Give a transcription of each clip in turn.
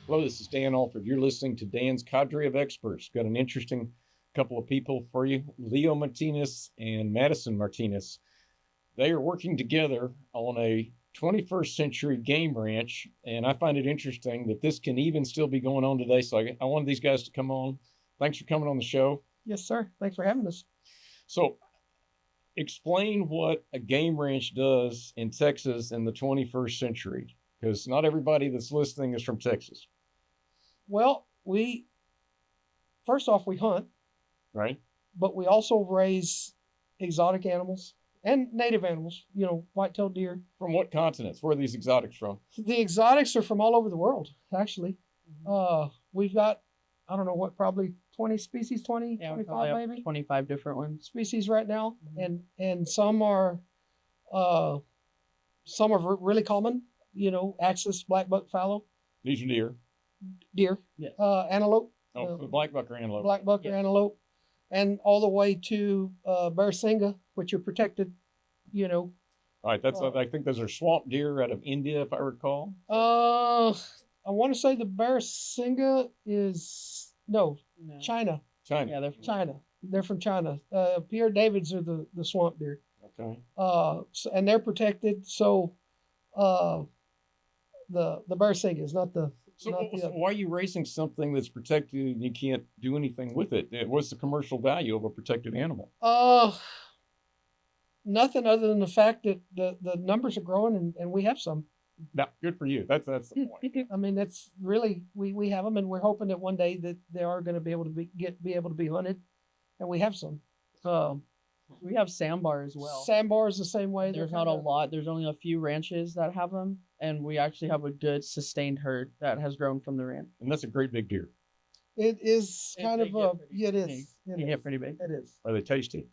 Hello, this is Dan Allford. You're listening to Dan's Cadre of Experts. Got an interesting couple of people for you, Leo Martinez and Madison Martinez. They are working together on a 21st century game ranch, and I find it interesting that this can even still be going on today. So I wanted these guys to come on. Thanks for coming on the show. Yes, sir. Thanks for having us. So explain what a game ranch does in Texas in the 21st century, because not everybody that's listening is from Texas. Well, first off, we hunt, Right? but we also raise exotic animals and native animals, white-tailed deer. From what continents? Where are these exotics from? The exotics are from all over the world, actually. We've got, I don't know what, probably 20 species, 20, Yeah, 25 maybe? 25 different ones. Species right now. And some are really common, axis, black buck fallow, These are deer. deer, Yes. antelope. Oh, the black buck or antelope. Black buck or antelope, and all the way to Baizang, which are protected, All right, I think those are swamp deer out of India, if I recall. I want to say the Baizang is No. China. China. Yeah, they're from China. They're from China. Pierre Davids are the swamp deer. Okay. And they're protected. So, the Baizang is not the. So, not the why are you raising something that's protected and you can't do anything with it? What's the commercial value of a protected animal? Nothing other than the fact that the numbers are growing and we have some. No, good for you. That's the point. I mean, that's really we have them, and we're hoping that one day that they are going to be able to be able to be hunted, and we have some. We have Sambar as well. Sambar is the same way. There's not a lot. There's only a few ranches that have them, and we actually have a good sustained herd that has grown from the ranch. And that's a great big deer. It is kind of a it is. They get pretty big. It is. Are they tasty?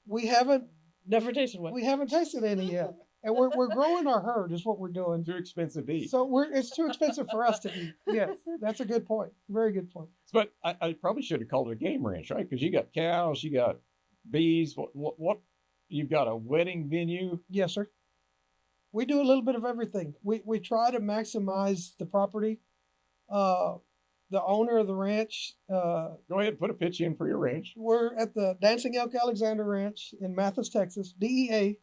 We haven't Never tasted one. tasted any yet, and we're growing our herd is what we're doing. Too expensive to eat. So it's too expensive for us to eat. Yes, that's a good point. Very good point. But I probably should have called it a game ranch, right? Because you got cows, you got bees. What? You've got a wedding venue. Yes, sir. We do a little bit of everything. We try to maximize the property. The owner of the ranch. Go ahead and put a pitch in for your ranch. We're at the Dancing Elk Alexander Ranch in Mathis, Texas. DEA.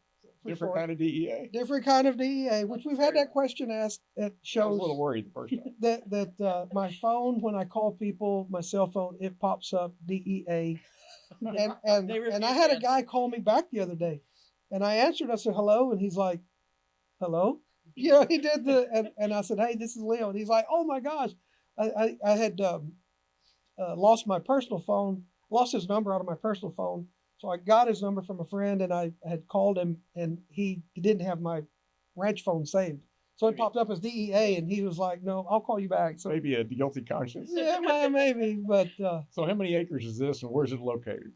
Different kind of DEA. Different kind of DEA, which we've had that question asked at I was shows. a little worried the first time. That my phone, when I call people, my cell phone, it pops up DEA. And I had a guy call me back the other day, and I answered. I said hello, and he's like, "Hello." He did and I said, "Hey, this is Leo," and he's like, "Oh my gosh, I had lost my personal phone, lost his number out of my personal phone, so I got his number from a friend, and I had called him, and he didn't have my ranch phone saved, so it popped up as DEA, and he was like, no, I'll call you back." So Maybe a guilty conscience. yeah, maybe, but So how many acres is this, and where's it located?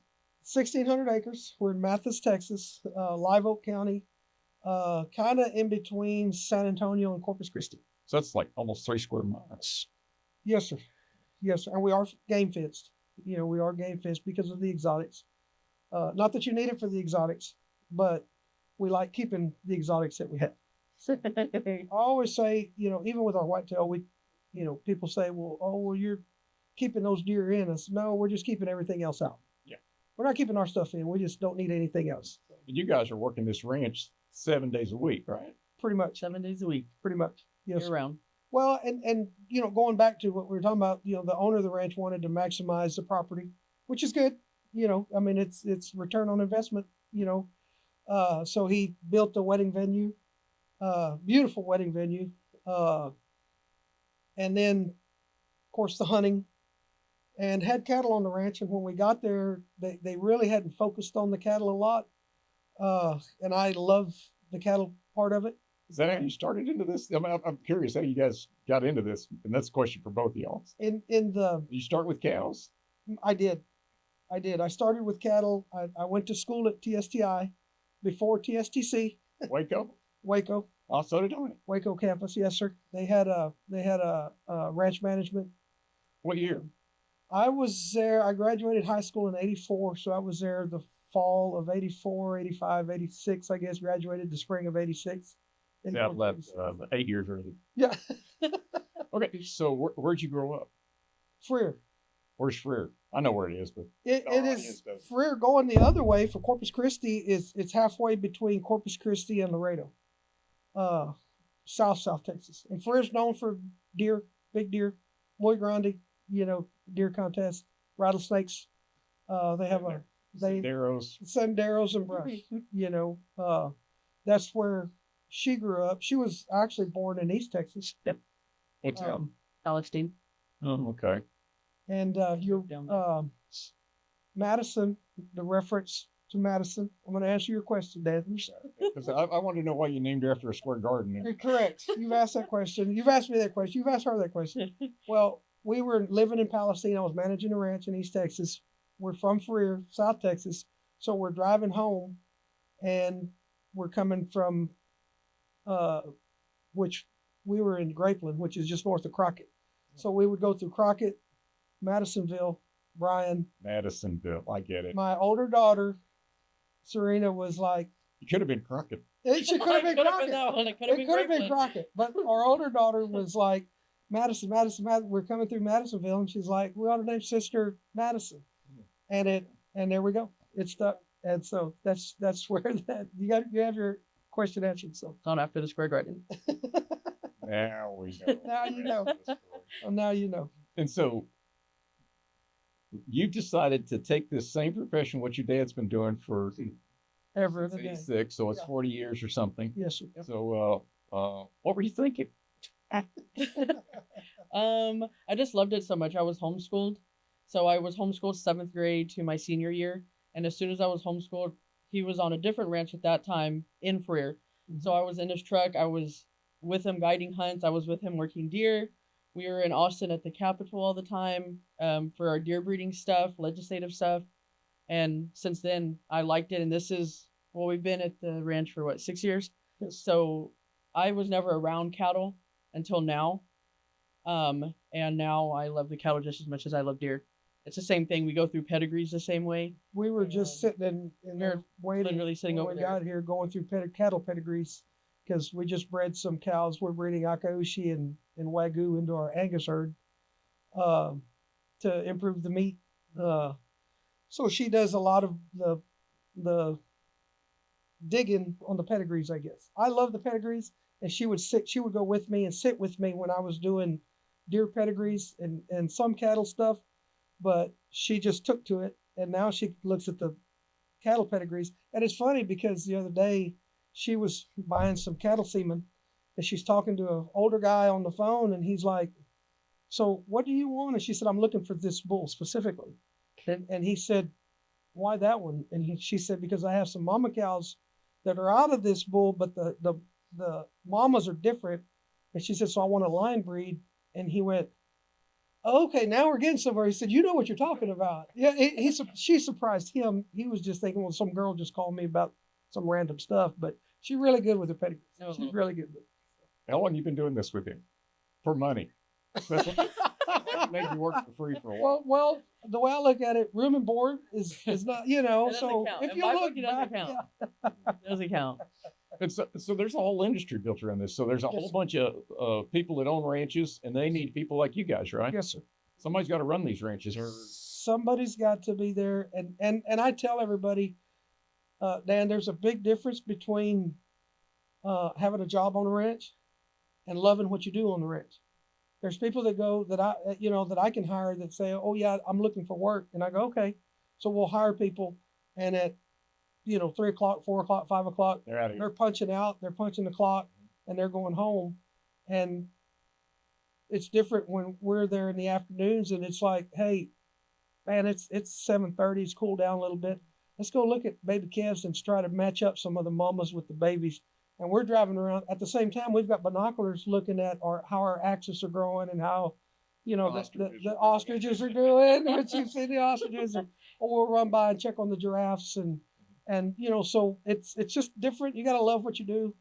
1,600 acres. We're in Mathis, Texas, Live Oak County, kind of in between San Antonio and Corpus Christi. So that's like almost 3 square miles. Yes, sir. Yes, sir. And we are game fenced. We are game fenced because of the exotics. Not that you need it for the exotics, but we like keeping the exotics that we have. I always say, even with our whitetail, people say, well, you're keeping those deer in. I said, no, we're just keeping everything else out. Yeah. We're not keeping our stuff in. We just don't need anything else. And you guys are working this ranch 7 days a week, right? Pretty much. 7 days a week, Pretty much. Yes. year round. Well, and going back to what we were talking about, the owner of the ranch wanted to maximize the property, which is good. I mean, it's return on investment. So he built a wedding venue, beautiful wedding venue, and then, of course, the hunting, and had cattle on the ranch. And when we got there, they really hadn't focused on the cattle a lot, and I love the cattle part of it. Is that how you started into this? I'm curious how you guys got into this, and that's a question for both of y'all. You start with cows? I did. I started with cattle. I went to school at TSTI before TSTC. Waco? Waco. Oh, so did I. Waco campus, yes, sir. They had a ranch management. What year? I was there. I graduated high school in '84, so I was there the fall of '84, '85, '86. I guess graduated the spring of '86. Yeah, I've left 8 years early. Yeah. Okay, so where'd you grow up? Freer. Where's Freer? I know where it is, but It is Freer going the other way for Corpus Christi it's halfway between Corpus Christi and Laredo. South Texas. And Freer's known for deer, big deer, muy grande, deer contest, rattlesnakes. They have senderos and brush. That's where she grew up. She was actually born in East Texas. what's that? Palestine. Oh, okay. And Madison, the reference to Madison. I'm going to answer your question, Dan. Because I want to know why you named her after a square garden. You're correct. You've asked that question. You've asked me that question. You've asked her that question. Well, we were living in Palestine. I was managing a ranch in East Texas. We're from Freer, South Texas. So we're driving home, and we're coming from, which we were in Grapeland, which is just north of Crockett. So we would go through Crockett, Madisonville, Bryan. Madisonville, I get it. My older daughter, Serena, was like, You could have been Crockett. She could have been Crockett. It It could have been Crockett. But our older daughter was like, Madison. We're coming through Madisonville, and she's like, we ought to name sister Madison. And there we go. It stuck. And so that's where that you have your question answered. So It's not after the square garden. Now we know. Now you know. Now you know. And so you've decided to take this same profession, what your dad's been doing for Ever and a day. 86, so it's 40 years or something. Yes, sir. So what were you thinking? I just loved it so much. I was homeschooled. So I was homeschooled 7th grade to my senior year. And as soon as I was homeschooled, he was on a different ranch at that time in Freer. Mm-hmm. So I was in his truck. I was with him guiding hunts. I was with him working deer. We were in Austin at the Capitol all the time for our deer breeding stuff, legislative stuff. And since then, I liked it. And we've been at the ranch for 6 years? Yes. So I was never around cattle until now. And now I love the cattle just as much as I love deer. It's the same thing. We go through pedigrees the same way. We were just sitting in there waiting. Literally sitting over when we there. got here, going through cattle pedigrees, because we just bred some cows. We're breeding Akaushi and Wagyu into our Angus herd to improve the meat. So she does a lot of the digging on the pedigrees, I guess. I love the pedigrees, and she would go with me and sit with me when I was doing deer pedigrees and some cattle stuff, but she just took to it, and now she looks at the cattle pedigrees. And it's funny because the other day she was buying some cattle semen, and she's talking to an older guy on the phone, and he's like, so what do you want? And she said, I'm looking for this bull specifically. And he said, why that one? And she said, because I have some mama cows that are out of this bull, but the mamas are different. And she said, so I want a line breed. And he went, okay, now we're getting somewhere. He said, you know what you're talking about. Yeah, she surprised him. He was just thinking, well, some girl just called me about some random stuff, but she's really good with her pedigrees. She's really good with it. How long you been doing this with him? For money. That's what made you work for free for a while. Well, the way I look at it, room and board is not, so count. if In you my look book, it doesn't back, count. yeah. It doesn't count. And so there's a whole industry built around this. So there's a whole bunch of people that own ranches, and they need people like you guys, right? Yes, sir. Somebody's got to run these ranches. Somebody's got to be there. And I tell everybody, Dan, there's a big difference between having a job on a ranch and loving what you do on the ranch. There's people that go that I can hire that say, oh yeah, I'm looking for work. And I go, okay. So we'll hire people, and at 3 o'clock, 4 o'clock, 5 o'clock, They're out of here. they're punching out, they're punching the clock, and they're going home. And it's different when we're there in the afternoons, and it's like, hey, man, it's 7:30, it's cooled down a little bit. Let's go look at baby calves and try to match up some of the mamas with the babies. And we're driving around at the same time. We've got binoculars looking at how our axis are growing and how, the ostriches are doing. Which you've seen the ostriches, or we'll run by and check on the giraffes, and so it's just different. You got to love what you do,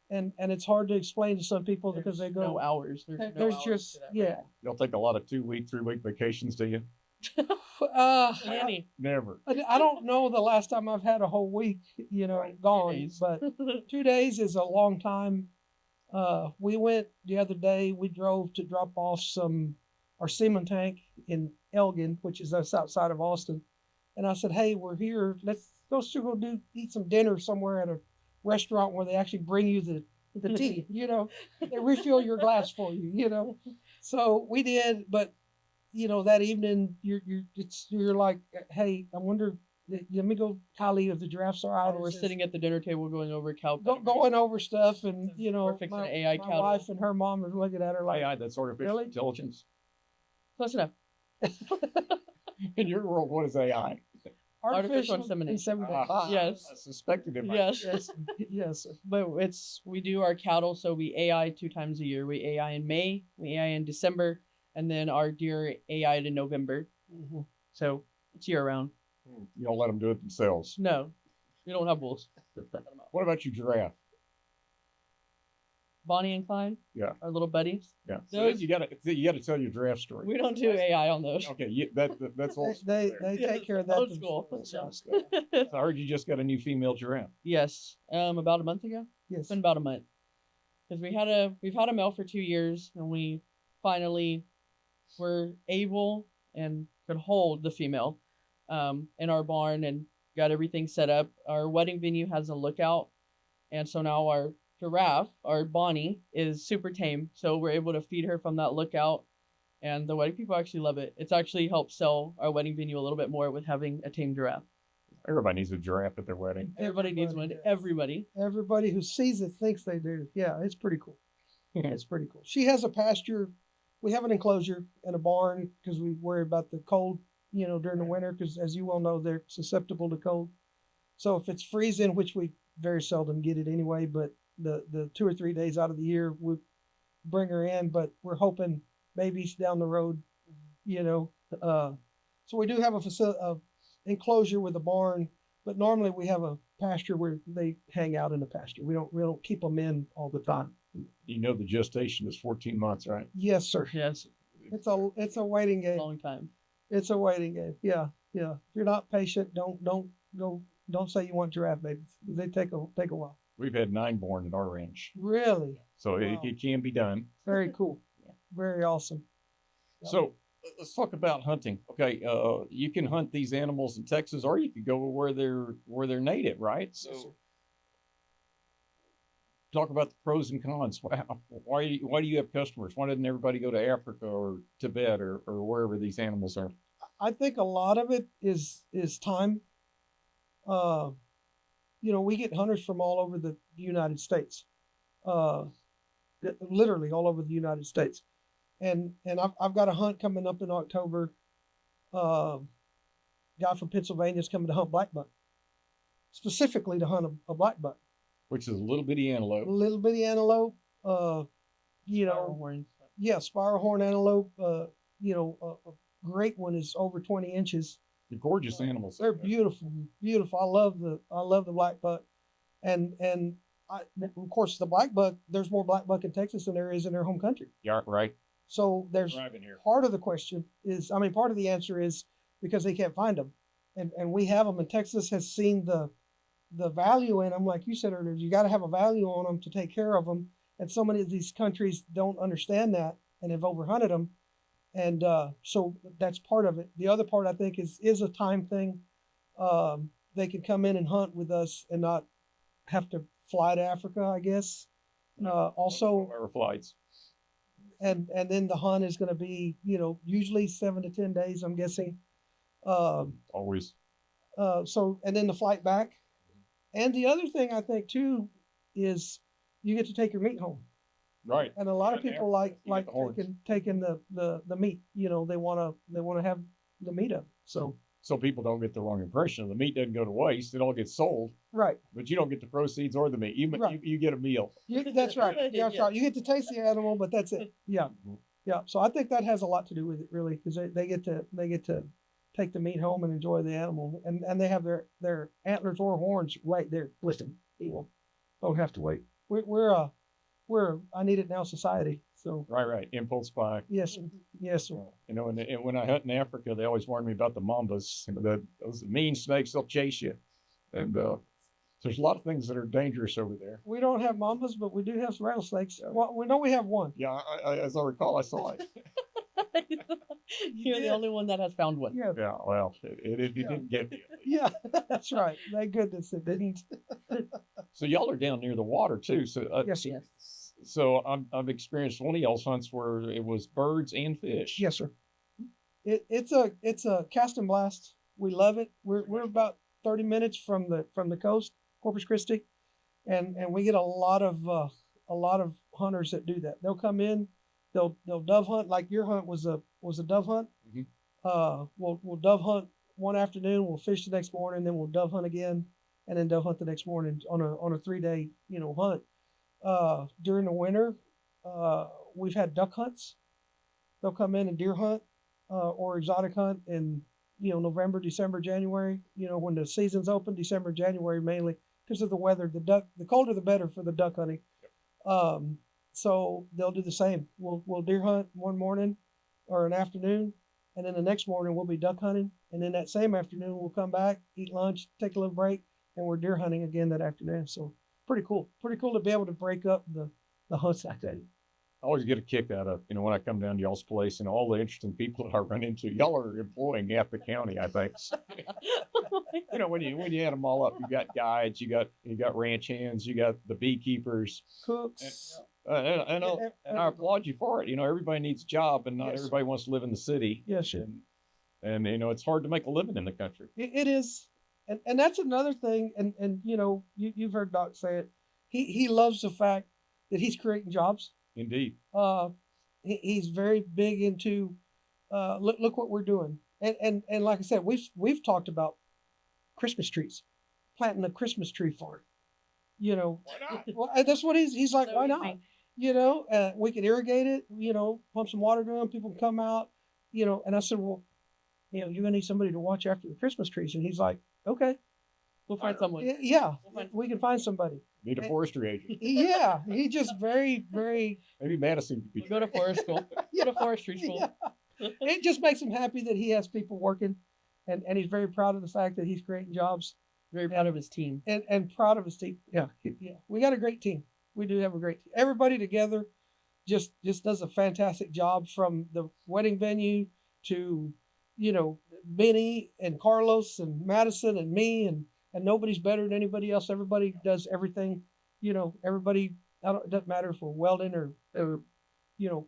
and it's hard to explain to some people because they go no hours. There's just You'll take a lot of 2-week, 3-week vacations, do you? Never. I don't know the last time I've had a whole week, gone, but 2 days is a long time. We went the other day. We drove to drop off our semen tank in Elgin, which is just outside of Austin. And I said, "Hey, we're here. Let's go eat some dinner somewhere at a restaurant where they actually bring you the tea. They refill your glass for you. So we did, but that evening you're like, hey, I wonder. Let me go tally if the giraffes are out. We're sitting at the dinner table going over cow. Going over stuff, and we're fixing an AI my cattle. wife and her mom are looking at her like, AI, that's artificial really? intelligence. Close enough. In your world, what is AI? artificial insemination. Yes. I suspected it. Yes. But we do our cattle, so we AI 2 times a year. We AI in May, we AI in December, and then our deer AI in November. Mm-hmm. So it's year round. You don't let them do it themselves. No, we don't have bulls. What about your giraffe? Bonnie and Clyde, Yeah, our little buddies. yeah. So Those- you got to tell your giraffe story. We don't do AI on those. Okay, that's all. They take care of that. Old school. themselves. I heard you just got a new female giraffe. Yes, about a month ago. Yes. It's been about a month, because we've had a male for 2 years, and we finally were able and could hold the female in our barn and got everything set up. Our wedding venue has a lookout, and so now our giraffe, our Bonnie, is super tame, so we're able to feed her from that lookout, and the wedding people actually love it. It's actually helped sell our wedding venue a little bit more with having a tame giraffe. Everybody needs a giraffe at their wedding. Everybody needs one. does. Everybody. Everybody who sees it thinks they do. Yeah, it's pretty cool. It's pretty cool. She has a pasture. We have an enclosure and a barn because we worry about the cold, during the winter, because as you well know, they're susceptible to cold. So if it's freezing, which we very seldom get it anyway, but the 2 or 3 days out of the year we bring her in, but we're hoping babies down the road, so we do have a enclosure with a barn, but normally we have a pasture where they hang out in the pasture. We don't keep them in all the time. The gestation is 14 months, right? Yes, sir. Yes. It's a waiting game. Long time. It's a waiting game. Yeah. If you're not patient, don't say you want giraffe babies. They take a while. We've had 9 born at our ranch, Really? so Wow. it can be done. Very cool. Very awesome. So let's talk about hunting. Okay, you can hunt these animals in Texas, or you could go where they're native, right? Yes, sir. So talk about the pros and cons. Why do you have customers? Why doesn't everybody go to Africa or Tibet or wherever these animals are? I think a lot of it is time. We get hunters from all over the United States, literally all over the United States, and I've got a hunt coming up in October. Guy from Pennsylvania is coming to hunt blackbuck, specifically to hunt a blackbuck, Which is a little bitty a antelope. little bitty antelope. Horns. Yeah, spiral horn antelope. A great one is over 20 inches. They're gorgeous animals. They're beautiful, beautiful. I love the black buck, and of course the black buck. There's more black buck in Texas than there is in their home country. Yeah, right. So there's Driving here. part of the question is, part of the answer is because they can't find them, and we have them. And Texas has seen the value in them, like you said earlier. You got to have a value on them to take care of them, and so many of these countries don't understand that and have overhunted them. And so that's part of it. The other part, I think, is a time thing. They can come in and hunt with us and not have to fly to Africa, I guess. Also, Our flights. and then the hunt is going to be, usually 7 to 10 days, I'm guessing. Always. And then the flight back. And the other thing I think too is you get to take your meat home. Right. And a lot of Yeah, people you like get the horns. taking the meat. They want to have the meat up. So people don't get the wrong impression. The meat doesn't go to waste. It all gets sold, Right. but you don't get the proceeds or the meat. Right. You get a meal. That's right. Yeah, that's right. You get to taste the animal, but that's it. Yeah. Yeah. So I think that has a lot to do with it, really, because they get to take the meat home and enjoy the animal, and they have their antlers or horns right there. Listen, people don't have to wait. We're a need it now society. So Right. Impulse buy. yes, sir. Yes, sir. And when I hunt in Africa, they always warn me about the mambas. Those mean snakes, they'll chase you. And there's a lot of things that are dangerous over there. We don't have mambas, but we do have rattlesnakes. Well, we know we have one. Yeah, as I recall, I saw it. You're the only one that has found one. Yeah. Yeah, well, it didn't get me. Yeah, that's right. Thank goodness it didn't. So y'all are down near the water too. So Yes, sir. Yes. So I've experienced one of y'all's hunts where it was birds and fish. Yes, sir. It's a cast and blast. We love it. We're about 30 minutes from the coast, Corpus Christi, and we get a lot of hunters that do that. They'll come in, they'll dove hunt like your hunt was a dove hunt. Mhm. We'll dove hunt one afternoon, we'll fish the next morning, then we'll dove hunt again, and then dove hunt the next morning on a 3-day hunt. During the winter, we've had duck hunts. They'll come in and deer hunt or exotic hunt in November, December, January. When the season's open, December, January mainly because of the weather. The colder the better for the duck hunting. So they'll do the same. We'll deer hunt one morning or an afternoon, and then the next morning we'll be duck hunting, and then that same afternoon we'll come back, eat lunch, take a little break, and we're deer hunting again that afternoon. So pretty cool to be able to break up the hunts like that. I always get a kick out of, when I come down to y'all's place and all the interesting people that I run into. Y'all are employing half the county, I think. When you add them all up, you got guides, you got ranch hands, you got the beekeepers, Cooks. and I applaud you for it. Everybody needs a job, and not Yes. everybody wants to live in the city. Yes, sir. And it's hard to make a living in the country. It is, and that's another thing. And you've heard Doc say it. He loves the fact that he's creating jobs. Indeed. He's very big into look what we're doing, and like I said, we've talked about Christmas trees, planting a Christmas tree farm. Why not? Well, that's what he's like. So Why not? We can irrigate it. Pump some water to them. People can come out. And I said, well, you're gonna need somebody to watch after the Christmas trees, and he's like, okay, We'll find someone. yeah, We'll find we can find somebody. Need a forestry agent. Yeah, he just very, very. Maybe Madison could be. We'll go to forest school. Go to forestry school. Yeah. It just makes him happy that he has people working, and he's very proud of the fact that he's creating jobs. Very proud of his team. And proud of his team. Yeah. We got a great team. We do have a great team. Everybody together just does a fantastic job, from the wedding venue to, Benny and Carlos and Madison and me, and nobody's better than anybody else. Everybody does everything. Everybody, it doesn't matter if we're welding or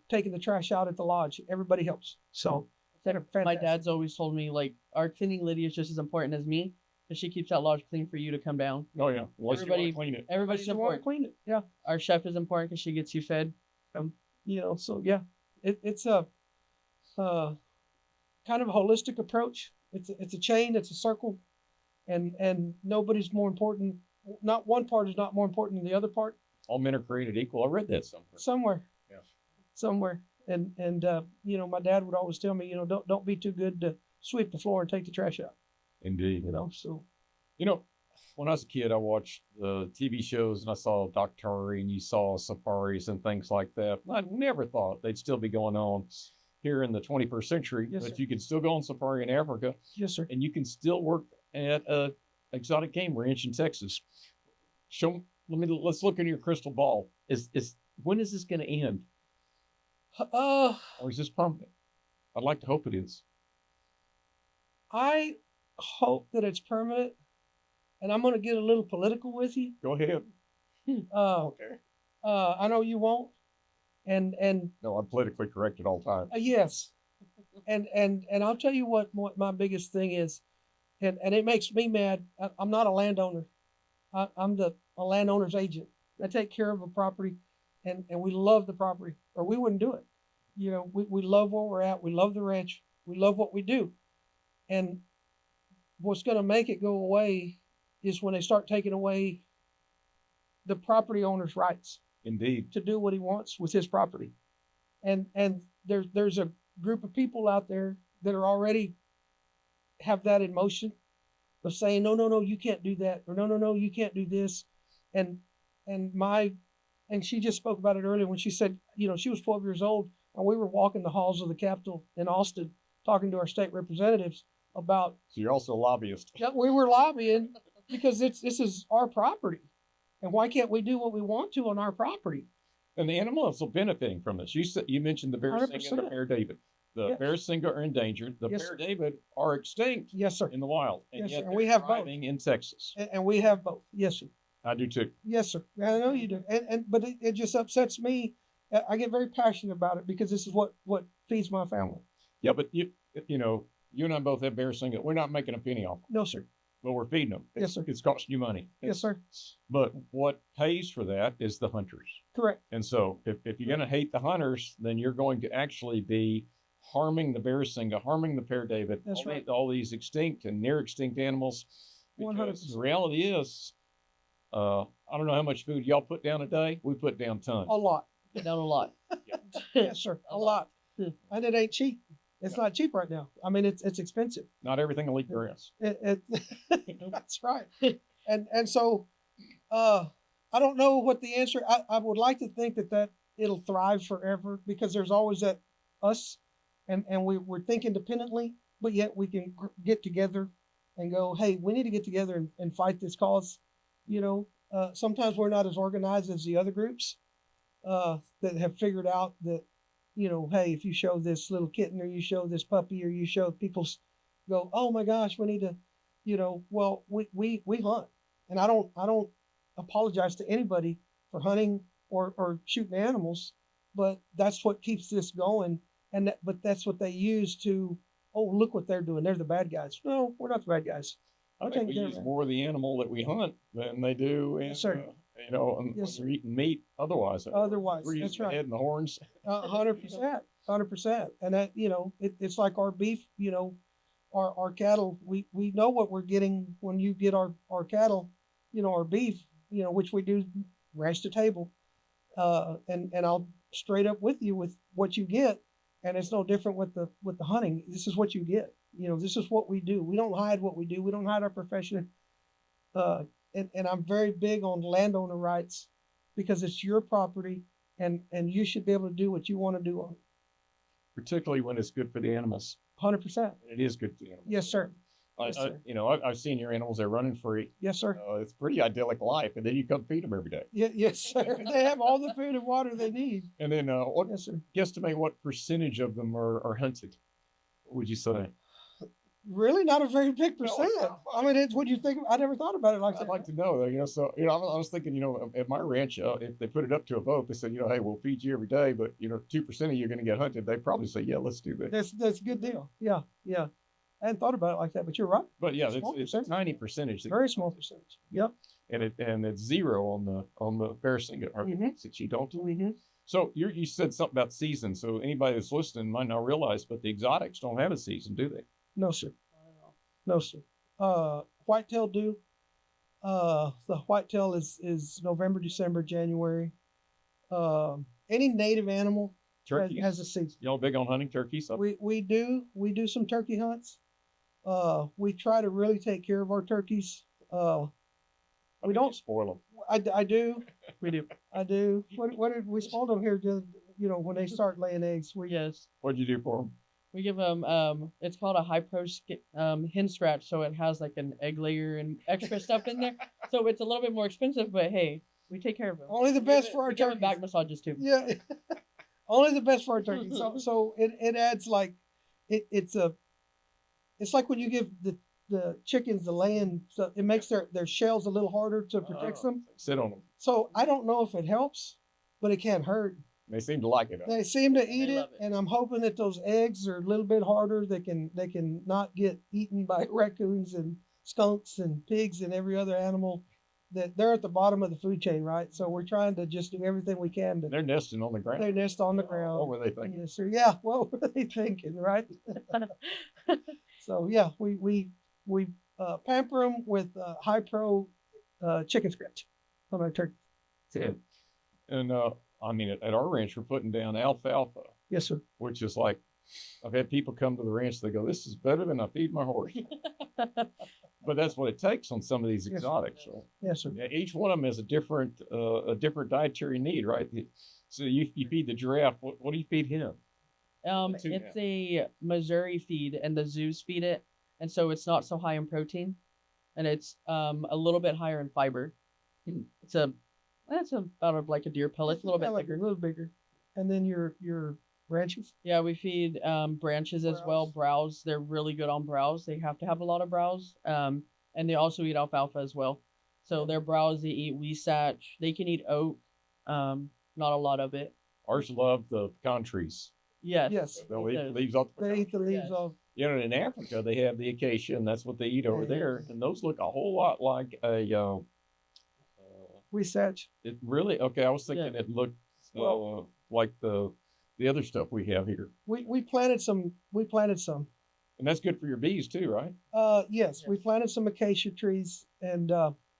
taking the trash out at the lodge. Everybody helps. So they're fantastic. My dad's always told me, our cleaning lady is just as important as me, because she keeps that lodge clean for you to come down. Oh yeah. Unless you Everybody- want to clean it. Everybody's You want to important. clean it. Yeah. Our chef is important because she gets you fed. So yeah, it's a kind of a holistic approach. It's a chain, it's a circle, and nobody's more important. Not one part is not more important than the other part. All men are created equal. I read that somewhere. Somewhere. And my dad would always tell me, don't be too good to sweep the floor and take the trash out. Indeed. So When I was a kid, I watched the TV shows and I saw Doctor and you saw safaris and things like that. I never thought they'd still be going on here in the 21st century, Yes, but sir. you can still go on safari in Africa, yes, sir. and you can still work at a exotic game ranch in Texas. Let's look in your crystal ball. When is this going to end? Or is this permanent? I'd like to hope it is. I hope that it's permanent, and I'm going to get a little political with you. Go ahead. Okay. I know you won't, and No, I'm politically correct at all times. yes, and I'll tell you what my biggest thing is, and it makes me mad. I'm not a landowner. I'm a landowner's agent. I take care of a property, and we love the property, or we wouldn't do it. We love where we're at. We love the ranch. We love what we do, and what's going to make it go away is when they start taking away the property owner's rights Indeed. to do what he wants with his property. And there's a group of people out there that are already have that in motion of saying, no, you can't do that, or no, you can't do this. And she just spoke about it earlier when she said, she was 12 years old and we were walking the halls of the Capitol in Austin talking to our state representatives about, So you're also a lobbyist. we were lobbying because this is our property, and why can't we do what we want to on our property? And the animals are benefiting from this. You mentioned the Baizang and the 100%. Bear David. The Yes. Baizang are endangered. The Yes, Bear David are extinct Yes, sir. in the wild, and Yes, yet sir. And they're we have both. thriving in Texas. And we have both. Yes, sir. I do too. Yes, sir. I know you do. But it just upsets me. I get very passionate about it because this is what feeds my family. Yeah, but you and I both have Baizang. We're not making a penny off them, No, sir. but we're feeding them. Yes, sir. It's costing you money. Yes, sir. But what pays for that is the hunters. Correct. And so if you're going to hate the hunters, then you're going to actually be harming the Baizang, harming the Bear David, That's right. all these extinct and near extinct animals. 100%. The reality is, I don't know how much food y'all put down a day. We put down tons. A lot. Put down a lot. Yes, sir. A lot. And it ain't cheap. It's not cheap right now. I mean, it's expensive. Not everything will eat grass. That's right. And so, I don't know what the answer. I would like to think that it'll thrive forever because there's always that us, and we're think independently, but yet we can get together and go, hey, we need to get together and fight this cause. Sometimes we're not as organized as the other groups that have figured out that, hey, if you show this little kitten or you show this puppy or you show people go, oh my gosh, we need to, well, we hunt. And I don't apologize to anybody for hunting or shooting animals, but that's what keeps this going. But that's what they use to, oh, look what they're doing. They're the bad guys. No, we're not the bad guys. I think we use more of the animal that we hunt than they do. Yes, sir. And Yes, we're eating meat otherwise. Otherwise, We're that's using the right. head and the horns. 100%, 100%. And that, it's like our beef, our cattle, we know what we're getting when you get our cattle, our beef, which we do ranch to table. And I'll straight up with you with what you get. And it's no different with the hunting. This is what you get. This is what we do. We don't hide what we do. We don't hide our profession. And I'm very big on landowner rights because it's your property and you should be able to do what you want to do on it. Particularly when it's good for the animals. 100%. It is good for the animals. Yes, sir. Yes, sir. I've seen your animals. They're running free. Yes, sir. It's a pretty idyllic life. And then you come feed them every day. Yes, sir. They have all the food and water they need. And then Yes, sir. guesstimate what percentage of them are hunted? What would you say? Really, not a very big percent. I mean, what do you think? I never thought about it like that. I'd like to know, I was thinking, at my ranch, if they put it up to a vote, they said, hey, we'll feed you every day, but 2% of you are going to get hunted. They probably say, yeah, let's do that. That's a good deal. Yeah. I hadn't thought about it like that, but you're right. But yeah, Small it's percentage. 90 percentage. Very small percentage. Yep. And it's zero on the Baizang. Since you don't. Mm-hmm. So you said something about season. So anybody that's listening might not realize, but the exotics don't have a season, do they? No, sir. No, sir. Whitetail do. The whitetail is November, December, January. Any native animal Turkeys. has a season. Y'all big on hunting turkeys? We do some turkey hunts. We try to really take care of our turkeys. We don't spoil them. I do. We do. I do. What did we spoiled them here? When they start laying eggs. Yes. What'd you do for them? We give them, it's called a high pro hen scratch. So it has like an egg layer and extra stuff in there. So it's a little bit more expensive, but hey, we take care of them. Only the best for our we give turkeys. them back massages too. Yeah. Only the best for our turkeys. So it adds like, it's like when you give the chickens the laying, so it makes their shells a little harder to protect them. Sit on them. So I don't know if it helps, but it can't hurt. They seem to like it. They seem to eat They it, love it. and I'm hoping that those eggs are a little bit harder. They can not get eaten by raccoons and skunks and pigs and every other animal. That they're at the bottom of the food chain, right? So we're trying to just do everything we can to. They're nesting on the ground. They nest on the ground. What were they thinking? Yes, sir. Yeah. What were they thinking, right? So yeah, we pamper them with high pro chicken scratch on our turkey. And at our ranch, we're putting down alfalfa, Yes, sir. which is like, I've had people come to the ranch. They go, "This is better than I feed my horse." But that's what it takes on some of these Yes. exotics. So Yes, sir. yeah, each one of them has a different dietary need, right? So you feed the giraffe. What do you feed him? It's a Missouri feed, and the zoos feed it, and so it's not so high in protein. and it's a little bit higher in fiber. It's about like a deer pellet, a little bit like thicker. a little bigger. And then your branches. Yeah, we feed branches as well, browse. They're really good on browse. They have to have a lot of browse. And they also eat alfalfa as well. So their browse, they eat weesach. They can eat oak. Not a lot of it. Ours love the pecan trees. Yes. Yes. They'll eat leaves off the They eat the leaves Yes. off. You know, in Africa, they have the acacia, and that's what they eat over there. And those look a whole lot like a. Weesach. It really okay. I was thinking it looked like the other stuff we have here, We planted some. and that's good for your bees too, right? Yes, we planted some acacia trees, and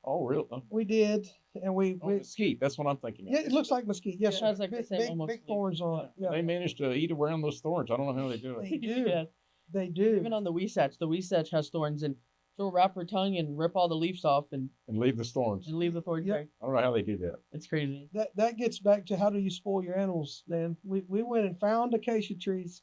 Oh, really? we did, and we Mesquite. That's what I'm thinking. yeah, it looks like mesquite. Yes, It sir. has like the big, same big, almost big leaf. thorns on it. Yeah, They managed to eat around those thorns. I don't know how they do it. they do. Yes. They do. Even on the weesach has thorns, and she'll wrap her tongue and rip all the leaves off and And leave the thorns. leave the thorns Yep. there. I don't know how they do that. It's crazy. That gets back to how do you spoil your animals, Dan? We went and found acacia trees,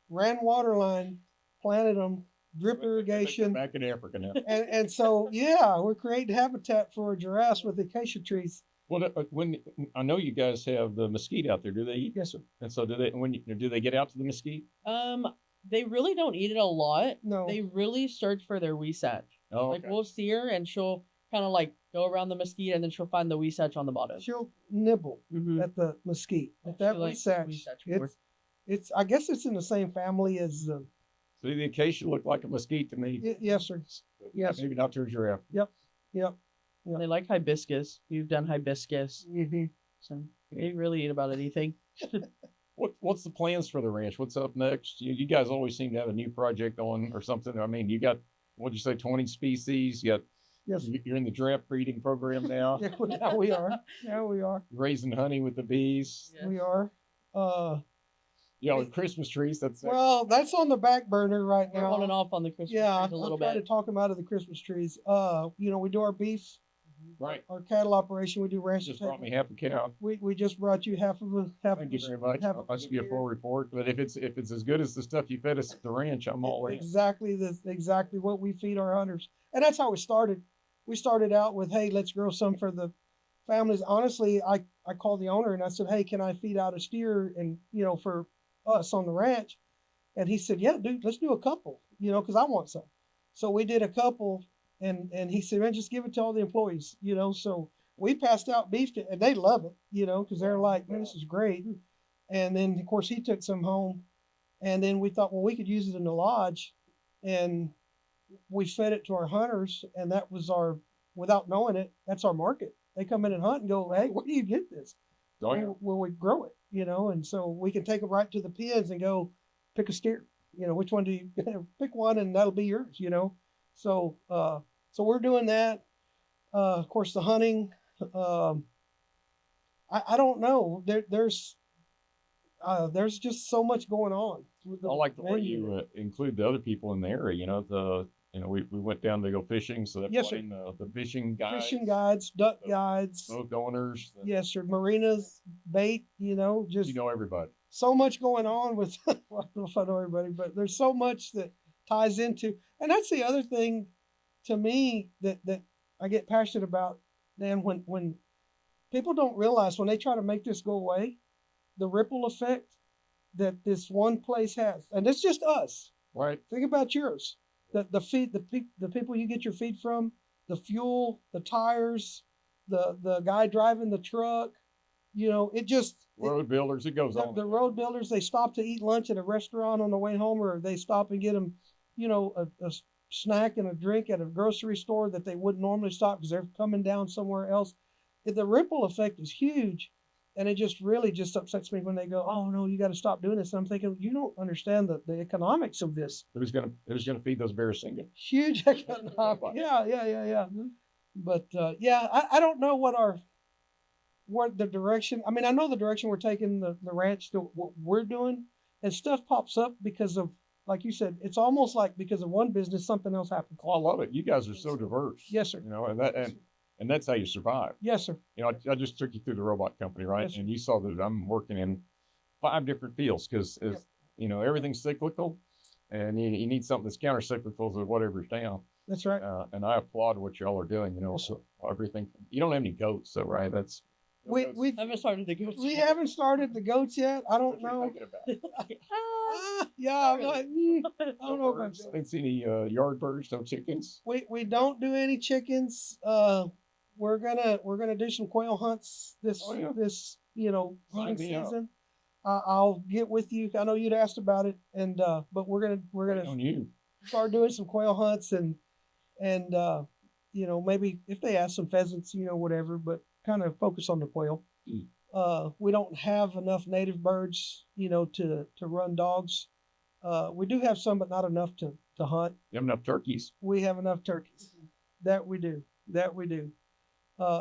ran water line, planted them, drip irrigation, Back in Africa now. and so yeah, we're creating habitat for giraffes with acacia trees. Well, when I know you guys have the mesquite out there, do they eat? Yes, sir. And so do they? Do they get out to the mesquite? They really don't eat it a lot. No. They really search for their weesach. Oh, Like okay. we'll see her and she'll kind of like go around the mesquite and then she'll find the weesach on the bottom. She'll nibble Mhm. at the mesquite. But She that likes weesach, weesach more. it's I guess it's in the same family as See, the acacia looked like a mesquite to me. yes, sir. Yes. Maybe not to a giraffe. Yep. They like hibiscus. We've done hibiscus. Mm-hmm. So they really eat about anything. What's the plans for the ranch? What's up next? You guys always seem to have a new project on or something. I mean, you got what'd you say, 20 species? Yes. You're in the draft breeding program now. Yeah, now we are. Now we are. Raising honey with the bees. Yeah. We are. With Christmas trees. That's Well, that's on the back burner right We're now. on and off on the Christmas Yeah, trees a little I'll try bit. to talk them out of the Christmas trees. We do our beef, right. our cattle operation. We do ranch. Just brought me half a cow. We just brought you half of a half. Thank of you very much. half of I'll give you a full report. But if it's as good as the stuff you fed us at the ranch, I'm all in. Exactly what we feed our hunters, and that's how we started. We started out with, hey, let's grow some for the families. Honestly, I called the owner and I said, hey, can I feed out a steer and for us on the ranch? And he said, yeah, dude, let's do a couple, because I want some. So we did a couple, and he said, man, just give it to all the employees, So we passed out beef and they love it, because they're like, man, this is great. And then of course he took some home, and then we thought, well, we could use it in the lodge, and we fed it to our hunters, and that was without knowing it, that's our market. They come in and hunt and go, hey, where do you get this? Oh, yeah. Where we grow it, and so we can take it right to the pens and go pick a steer. Which one do you pick one, and that'll be yours. So we're doing that. Of course, the hunting. I don't know. There's just so much going on. I like the way you include the other people in the area. We went down to go fishing, so that's Yes, sir. The fishing guides, Fishing guides, duck guides. boat owners. Yes, sir. Marinas, bait. Just Everybody. so much going on with. I don't know if I know everybody, but there's so much that ties into, and that's the other thing, to me, that I get passionate about. Dan, when people don't realize, when they try to make this go away, the ripple effect that this one place has, and it's just us. Right. Think about yours. The feed, the people you get your feed from, the fuel, the tires, the guy driving the truck, it just Road builders, it goes on. the road builders, they stop to eat lunch at a restaurant on the way home, or they stop and get them, a snack and a drink at a grocery store that they wouldn't normally stop because they're coming down somewhere else. The ripple effect is huge, and it just really just upsets me when they go, oh no, you got to stop doing this. And I'm thinking, you don't understand the economics of this. Who's gonna feed those bears singing? Huge economic. Yeah. But I don't know what the direction. I mean, I know the direction we're taking the ranch to what we're doing, and stuff pops up because of, like you said, it's almost like because of one business, something else happens. Oh, I love it. You guys are so diverse. Yes, sir. And that's how you survive. Yes, sir. I just took you through the robot company, right? Yes, sir. And you saw that I'm working in 5 different fields because, everything's cyclical, and you need something that's counter-cyclical to whatever's down. That's right. And I applaud what y'all are doing. You know, so everything. You don't have any goats, though, right? That's We haven't started the goats. we haven't started the goats yet. I don't know. Thinking about. Yeah, I'm like, I don't know about birds. that. Didn't see any yard birds, no chickens. We don't do any chickens. We're gonna do some quail hunts this Oh, yeah. this Sign hunting me up. season. I'll get with you. I know you'd asked about it, and but we're gonna On you. start doing some quail hunts and maybe if they ask some pheasants, whatever, but kind of focus on the quail. We don't have enough native birds, to run dogs. We do have some, but not enough to hunt. You have enough turkeys. We have enough turkeys. That we do.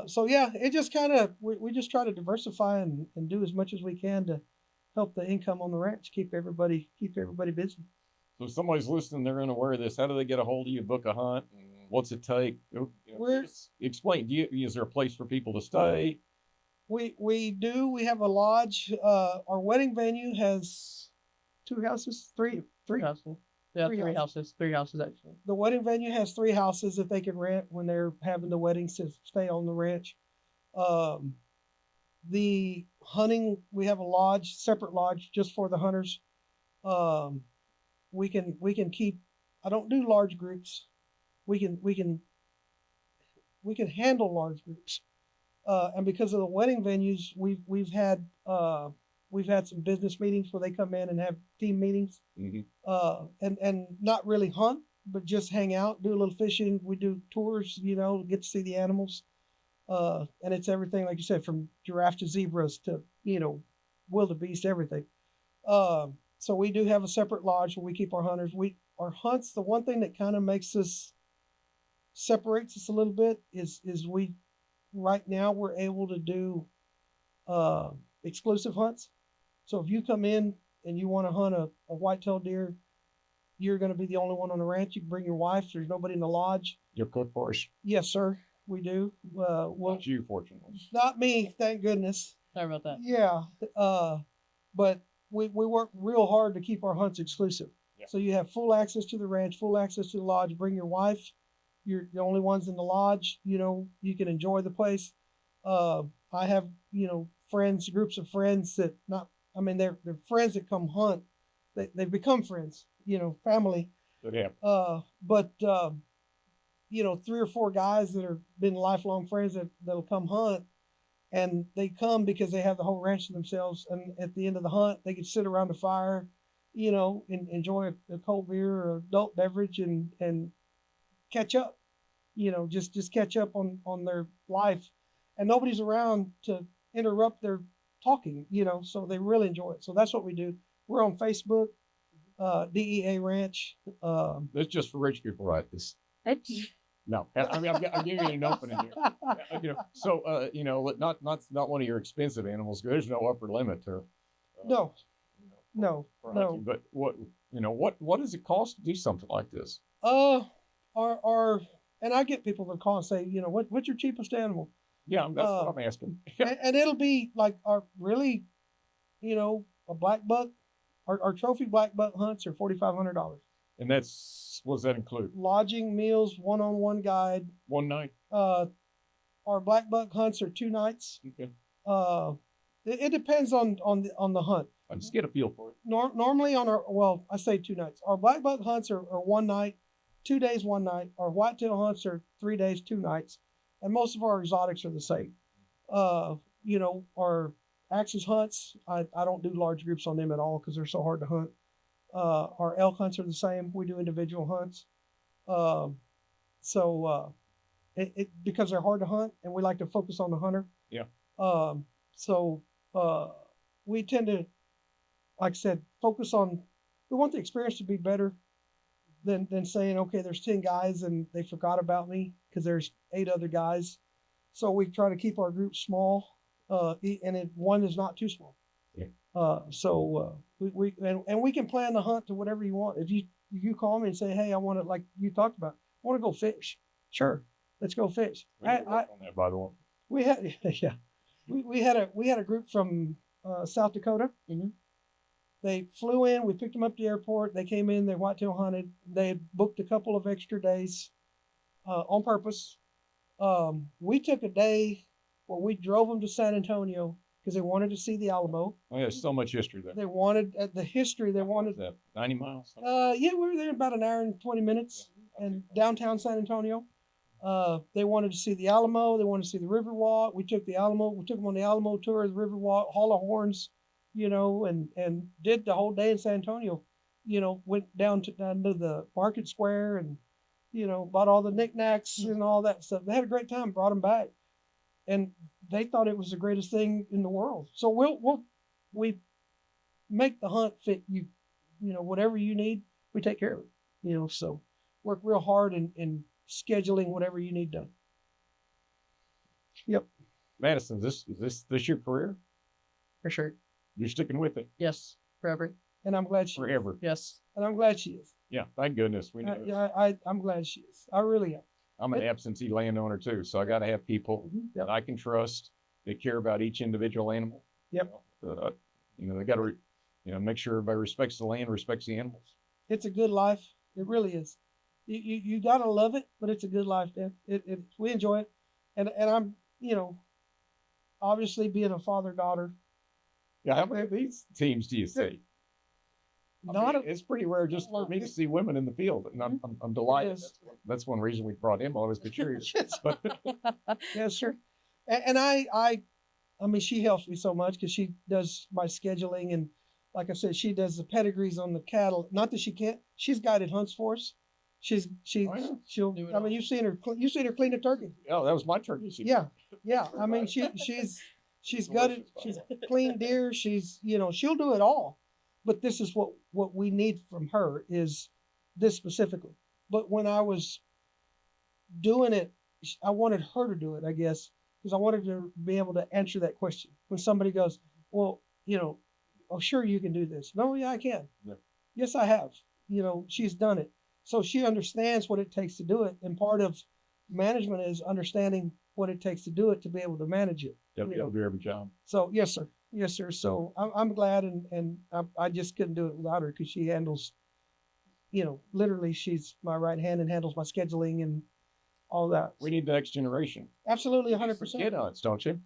So yeah, it just kind of we just try to diversify and do as much as we can to help the income on the ranch, keep everybody busy. So if somebody's listening, they're unaware of this. How do they get a hold of you, book a hunt? What's it take? Explain. Is there a place for people to stay? We do. We have a lodge. Our wedding venue has three houses. Yeah, three houses. Three houses actually. The wedding venue has 3 houses that they can rent when they're having the weddings to stay on the ranch. The hunting, we have a lodge, separate lodge just for the hunters. We can keep. I don't do large groups. We can handle large groups. And because of the wedding venues, we've had some business meetings where they come in and have team meetings, and not really hunt, but just hang out, do a little fishing. We do tours, get to see the animals, and it's everything like you said, from giraffe to zebras to wildebeest, everything. So we do have a separate lodge where we keep our hunters. Our hunts. The one thing that kind of separates us a little bit is we right now we're able to do exclusive hunts. So if you come in and you want to hunt a white-tailed deer, you're going to be the only one on the ranch. You can bring your wife. There's nobody in the lodge. You're cook for us. Yes, sir. We do. Not you, fortunately. Not me, thank goodness. Sorry about that. Yeah. But we work real hard to keep our hunts exclusive. Yeah. So you have full access to the ranch, full access to the lodge. Bring your wife. You're the only ones in the lodge. You can enjoy the place. I have, friends, groups of friends that they're friends that come hunt. They've become friends, family. Yeah. But 3 or 4 guys that have been lifelong friends that'll come hunt, and they come because they have the whole ranch to themselves. And at the end of the hunt, they can sit around the fire, and enjoy a cold beer or adult beverage and catch up, just catch up on their life, and nobody's around to interrupt their talking, so they really enjoy it. So that's what we do. We're on Facebook, DEA Ranch. That's just for rich people, right? No, I'm giving you an opening here. So not one of your expensive animals. There's no upper limit to. No. But what does it cost to do something like this? And I get people that call and say, what's your cheapest animal? Yeah, that's what I'm asking. and it'll be like a black buck. Our trophy black buck hunts are $4,500. And what does that include? Lodging, meals, one-on-one guide. One night? Our black buck hunts are 2 nights. Okay. It depends on the hunt. I just get a feel for it. Normally I say 2 nights. Our black buck hunts are 1 night, 2 days, 1 night. Our whitetail hunts are 3 days, 2 nights. And most of our exotics are the same. Our axis hunts, I don't do large groups on them at all because they're so hard to hunt. Our elk hunts are the same. We do individual hunts. Because they're hard to hunt and we like to focus on the hunter. Yeah. We tend to, like I said, focus on, we want the experience to be better than saying, okay, there's 10 guys and they forgot about me because there's 8 other guys. So we try to keep our group small, and one is not too small. Yeah. We can plan the hunt to whatever you want. If you call me and say, hey, I want to, like you talked about, I want to go fish. Sure, let's go fish. We on that, by the way. We had a group from South Dakota. Mm-hmm. They flew in. We picked them up at the airport. They came in. They whitetail hunted. They had booked a couple of extra days. on purpose. We took a day where we drove them to San Antonio because they wanted to see the Alamo. Oh, yeah, so much history there. They wanted the history. They wanted. That 90 miles? Yeah, we were there about an hour and 20 minutes in downtown San Antonio. They wanted to see the Alamo. They wanted to see the Riverwalk. We took the Alamo. We took them on the Alamo tour, the Riverwalk, Hall of Horns, and did the whole day in San Antonio. Went down to the market square and, bought all the knickknacks and all that stuff. They had a great time. Brought them back, and they thought it was the greatest thing in the world. So we make the hunt fit you. Whatever you need, we take care of it. So work real hard in scheduling whatever you need done. Yep. Madison, is this your career? For sure. You're sticking with it Yes. Forever. And I'm glad she is. forever. Yes. And I'm glad she is. Yeah, thank goodness. We know. I'm glad she is. I really am. I'm an absentee landowner too, so I got to have people that I can trust that care about each individual animal. Yep. Mm-hmm. They got to, make sure everybody respects the land, respects the animals. It's a good life. It really is. You gotta love it, but it's a good life, Dan. We enjoy it, and I'm obviously being a father-daughter. Yeah, how many of these teams do you see? It's pretty rare just for me to see women in the field, and I'm delighted. That's one reason we brought him. I was curious. Yeah, sure. And I mean, she helps me so much because she does my scheduling, and like I said, she does the pedigrees on the cattle. Not that she can't. She's guided hunts for us. She'll. I mean, you've seen her clean a turkey. Oh, that was my turkey. Yeah. I mean, she's gutted. She's cleaned deer. She'll do it all. But this is what we need from her is this specifically. But when I was doing it, I wanted her to do it, I guess, because I wanted to be able to answer that question. When somebody goes, well, oh, sure, you can do this. No, yeah, I can. Yeah. Yes, I have. She's done it. So she understands what it takes to do it. And part of management is understanding what it takes to do it to be able to manage it. They'll do every job. So, yes, sir. Yes, sir. So I'm glad, and I just couldn't do it without her because she handles, literally she's my right hand and handles my scheduling and all that. We need the next generation. Absolutely, 100%. Kid hunts, don't you?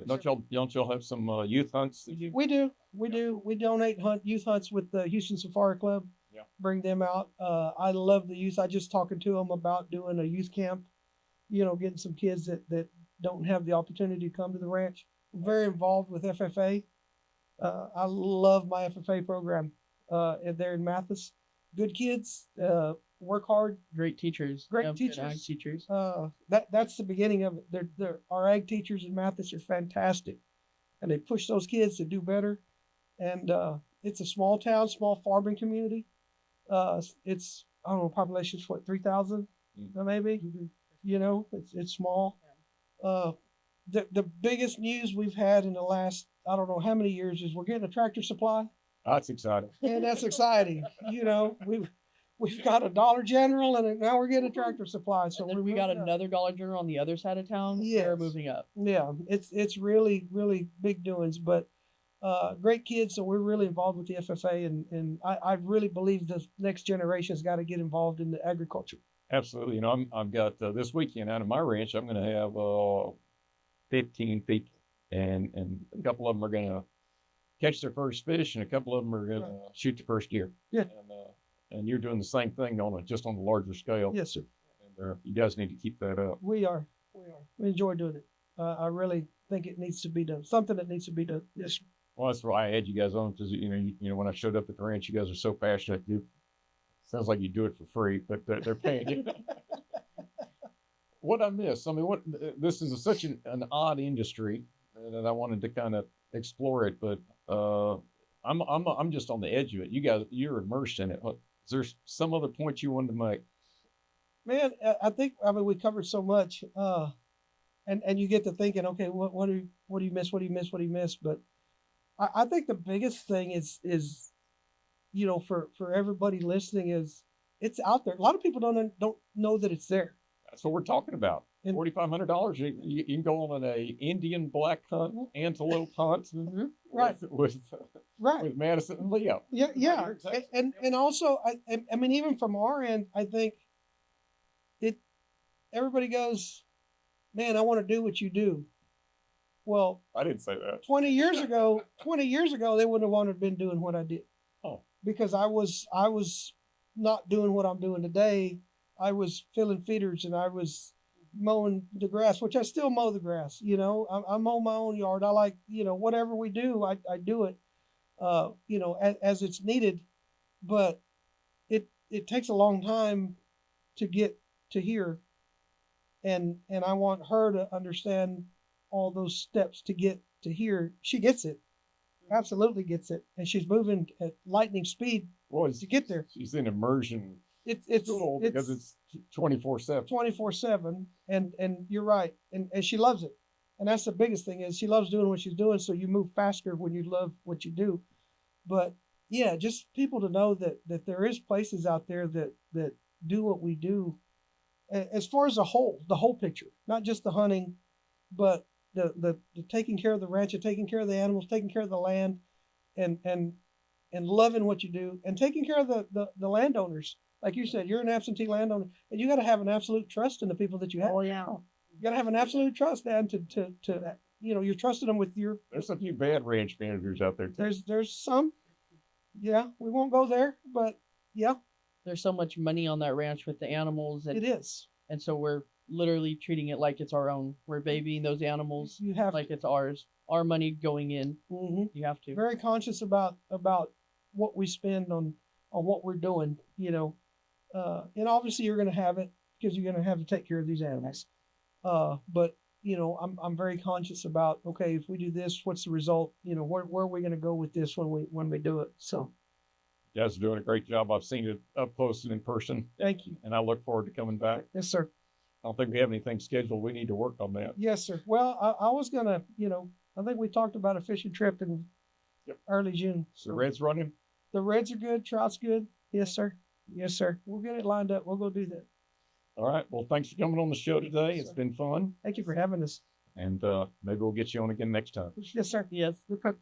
Don't y'all have some youth hunts? We do. We donate youth hunts with the Houston Safari Club. Yeah. Bring them out. I love the youth. I just talking to them about doing a youth camp. Getting some kids that don't have the opportunity to come to the ranch. Very involved with FFA. I love my FFA program there in Mathis. Good kids, work hard. Great teachers. Great teachers. Ag teachers. That's the beginning of it. Our ag teachers in Mathis are fantastic, and they push those kids to do better. And it's a small town, small farming community. It's I don't know, population's 3,000 maybe. It's small. The biggest news we've had in the last, I don't know how many years is we're getting a tractor supply. That's exciting. And that's exciting. We've got a Dollar General and now we're getting a tractor supply. So we got another Dollar General on the other side of town. Yes. They're moving up. Yeah, it's really, really big doings, but great kids. So we're really involved with the FFA, and I really believe the next generation has got to get involved in the agriculture. Absolutely. I've got this weekend out of my ranch, I'm going to have 15 people, and a couple of them are going to catch their first fish, and a couple of them are going to shoot the first deer. Yeah. And you're doing the same thing just on a larger scale. Yes, sir. And you guys need to keep that up. We are. We enjoy doing it. I really think it needs to be done. Something that needs to be done. Yes, sir. Well, that's why I had you guys on, because when I showed up at the ranch, you guys are so passionate. Sounds like you do it for free, but they're paying you. What I miss, this is such an odd industry, and I wanted to kind of explore it, but I'm just on the edge of it. You guys, you're immersed in it. Is there some other point you wanted to make? Man, I think we covered so much, and you get to thinking, okay, what do you miss? What do you miss? What do you miss? But I think the biggest thing is for everybody listening is it's out there. A lot of people don't know that it's there. That's what we're talking about. $4,500. You can go on an Indian black hunt, antelope hunt, right? With Madison and Leo. Yeah. Exactly. And also, I mean, even from our end, I think everybody goes, man, I want to do what you do. Well, I didn't say that. 20 years ago, they wouldn't have wanted to been doing what I did. Oh, Because I was not doing what I'm doing today. I was filling feeders and I was mowing the grass, which I still mow the grass. You know, I mow my own yard. I like, you know, whatever we do, I do it, you know, as it's needed. But it takes a long time to get to here. And I want her to understand all those steps to get to here. She gets it. Absolutely gets it. And she's moving at lightning speed boy, to get there. she's in immersion It's school because it's 24/7. 24/7, and you're right, and she loves it, and that's the biggest thing is she loves doing what she's doing. So you move faster when you love what you do. But yeah, just people to know that there is places out there that do what we do, as far as the whole picture, not just the hunting, but the taking care of the ranch, and taking care of the animals, taking care of the land, and loving what you do, and taking care of the landowners. Like you said, you're an absentee landowner, and you got to have an absolute trust in the people that you have. Oh yeah. You got to have an absolute trust, Dan, to you know, you're trusting them with your. There's a few bad ranch managers out there too. There's some. Yeah, we won't go there, but yeah, There's so much money on that ranch with the animals, it is. and so we're literally treating it like it's our own. We're babying those animals You have like it's ours. Our money going in. hmm You have to. very conscious about what we spend on what we're doing. You know, and obviously you're going to have it because you're going to have to take care of these animals. But you know, I'm very conscious about, okay, if we do this, what's the result? You know, where are we going to go with this when we do it? So You guys are doing a great job. I've seen it up close and in person, thank you. and I look forward to coming back. Yes, sir. I don't think we have anything scheduled. We need to work on that. Yes, sir. Well, I was gonna, you know, I think we talked about a fishing trip in Yep. early June. So Red's running. The reds are good, trout's good. Yes, sir. Yes, sir. We'll get it lined up. We'll go do that. All right. Well, thanks for coming on the show today. Yes, It's sir. been fun, Thank you for having us. and maybe we'll get you on again next time. Yes, sir. Yes. Okay.